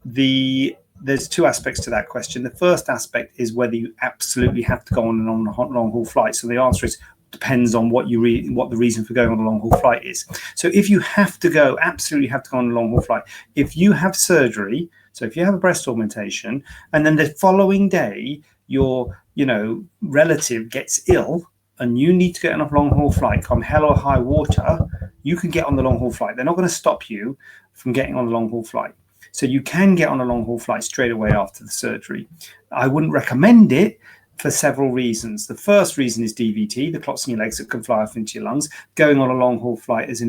there's two aspects to that question. The first aspect is whether you absolutely have to go on a long haul flight. So the answer is depends on what the reason for going on a long haul flight is. So if you have to go, absolutely have to go on a long haul flight. If you have surgery, so if you have a breast augmentation, and then the following day your relative gets ill and you need to get on a long haul flight, come hell or high water, you can get on the long haul flight. They're not going to stop you from getting on the long haul flight. So you can get on a long haul flight straight away after the surgery. I wouldn't recommend it for several reasons. The first reason is DVT, the clots in your legs that can fly off into your lungs. Going on a long haul flight is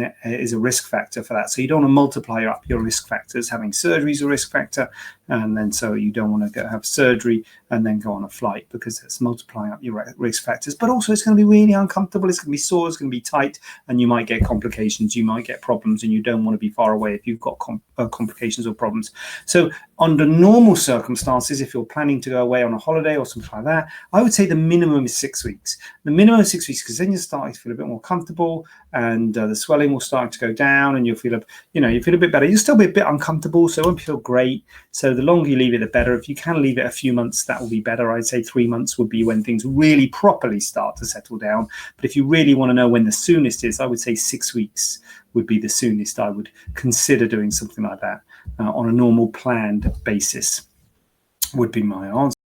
a risk factor for that. So you don't want to multiply up your risk factors. Having surgery is a risk factor, and then so you don't want to have surgery and then go on a flight because it's multiplying up your risk factors. But also it's going to be really uncomfortable. It's going to be sore. It's going to be tight, and you might get complications. You might get problems, and you don't want to be far away if you've got complications or problems. So under normal circumstances, if you're planning to go away on a holiday or something like that, I would say the minimum is 6 weeks. The minimum is 6 weeks because then you're starting to feel a bit more comfortable, and the swelling will start to go down, and you'll feel you feel a bit better. You'll still be a bit uncomfortable, so it won't feel great. So the longer you leave it, the better. If you can leave it a few months, that will be better. I'd say 3 months would be when things really properly start to settle down. But if you really want to know when the soonest is, I would say 6 weeks would be the soonest I would consider doing something like that on a normal planned basis, would be my answer.